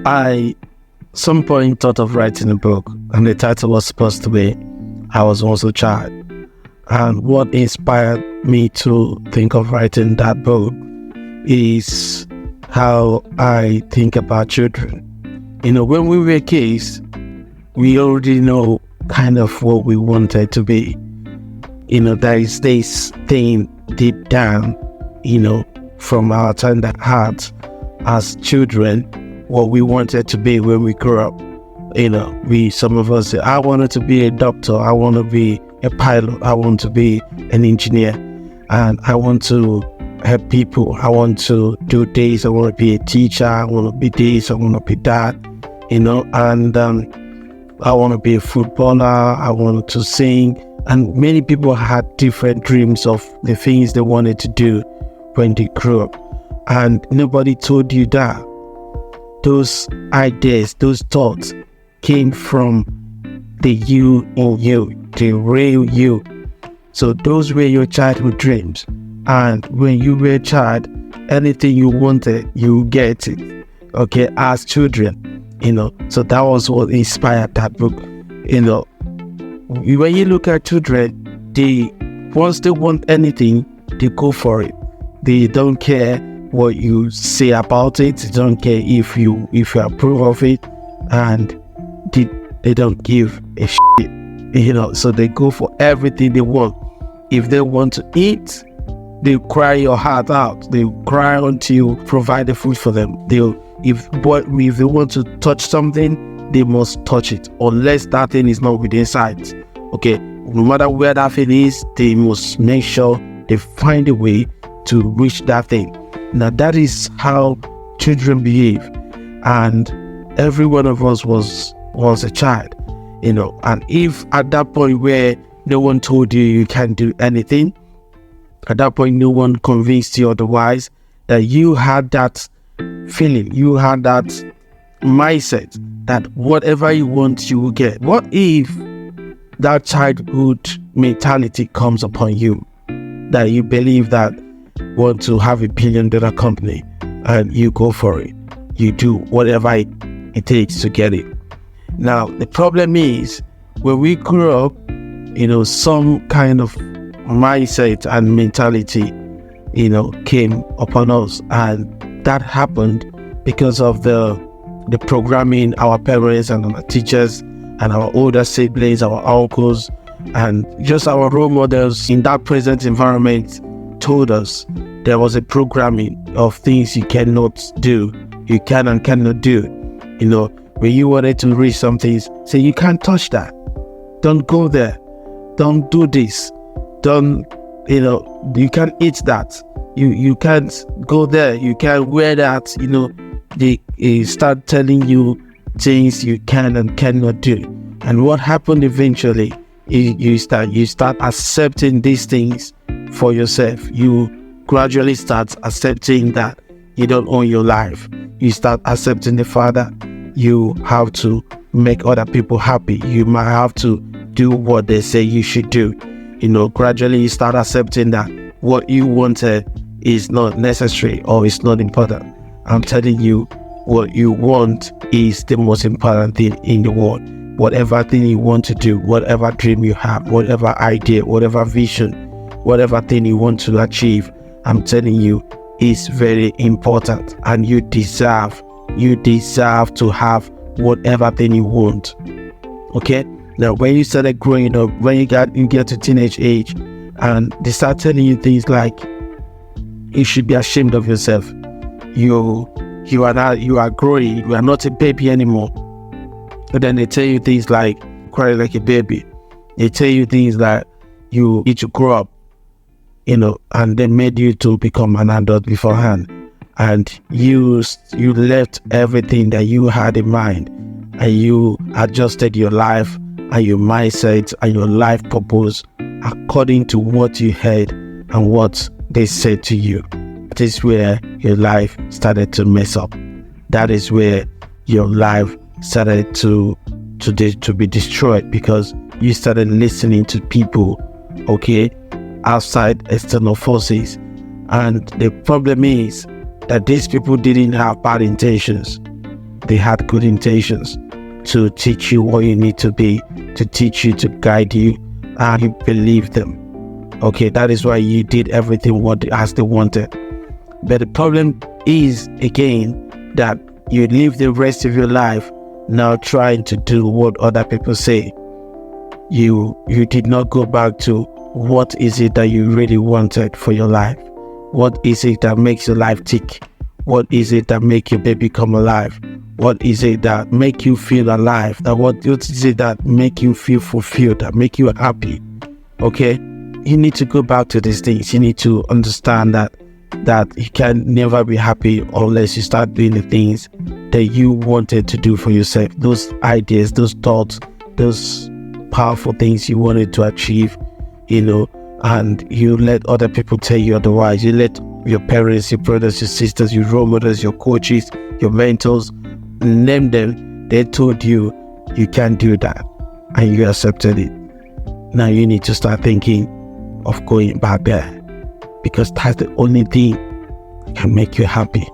I some point thought of writing a book, and the title was supposed to be I Was Once a Child. And what inspired me to think of writing that book is how I think about children. When we were kids, we already know kind of what we wanted to be. There is this thing deep down, from our tender hearts as children, what we wanted to be when we grew up. Some of us say, I wanted to be a doctor, I want to be a pilot, I want to be an engineer, and I want to help people, I want to do this, I want to be a teacher, I want to be this, I want to be that, and I want to be a footballer, I want to sing. And many people had different dreams of the things they wanted to do when they grew up, and nobody told you that those ideas, those thoughts came from the you in you, the real you. So those were your childhood dreams, and when you were a child, anything you wanted, you get it, okay, as children, so that was what inspired that book. When you look at children, once they want anything, they go for it. They don't care what you say about it, they don't care if you approve of it, and they don't give a shit, so they go for everything they want. If they want to eat, they cry your heart out, they cry until you provide the food for them. If they want to touch something, they must touch it, unless that thing is not within sight. Okay, no matter where that thing is, they must make sure they find a way to reach that thing. Now that is how children behave, and every one of us was a child, and if at that point where no one told you can't do anything, at that point no one convinced you otherwise, that you had that feeling, you had that mindset that whatever you want you will get. What if that childhood mentality comes upon you, that you believe that you want to have $1 billion company, and you go for it, you do whatever it takes to get it. Now the problem is, when we grew up, some kind of mindset and mentality came upon us, and that happened because of the programming our parents and our teachers and our older siblings, our uncles, and just our role models in that present environment told us there was a programming of things you cannot do, you can and cannot do. When you wanted to reach something, say you can't touch that, don't go there, don't do this, don't, you can't eat that, you can't go there, you can't wear that. They start telling you things you can and cannot do. And what happened eventually, you start accepting these things for yourself. You gradually start accepting that you don't own your life. You start accepting the fact that you have to make other people happy. You might have to do what they say you should do. Gradually you start accepting that what you wanted is not necessary or is not important. I'm telling you, what you want is the most important thing in the world. Whatever thing you want to do, whatever dream you have, whatever idea, whatever vision, whatever thing you want to achieve, I'm telling you, is very important, and you deserve to have whatever thing you want. Okay? Now, when you started growing up, when you get to teenage age, and they start telling you things like, you should be ashamed of yourself. You are growing, you are not a baby anymore. And then they tell you things like, cry like a baby. They tell you things like, you need to grow up, and they made you to become an adult beforehand. And you left everything that you had in mind, and you adjusted your life and your mindset and your life purpose according to what you heard and what they said to you. That is where your life started to mess up. That is where your life started to be destroyed, because you started listening to people, okay, outside external forces. And the problem is that these people didn't have bad intentions. they had good intentions to teach you what you need to be, to teach you, to guide you, and you believe them. Okay, that is why you did everything as they wanted. But the problem is, again, that you live the rest of your life now trying to do what other people say. You did not go back to what is it that you really wanted for your life. What is it that makes your life tick? What is it that make your baby come alive? What is it that make you feel alive? What is it that make you feel fulfilled, that make you happy? Okay, you need to go back to these things. You need to understand that you can never be happy unless you start doing the things that you wanted to do for yourself. Those ideas, those thoughts, those powerful things you wanted to achieve, and you let other people tell you otherwise. You let your parents, your brothers, your sisters, your role models, your coaches, your mentors, name them. They told you can't do that, and you accepted it. Now you need to start thinking of going back there, because that's the only thing that can make you happy.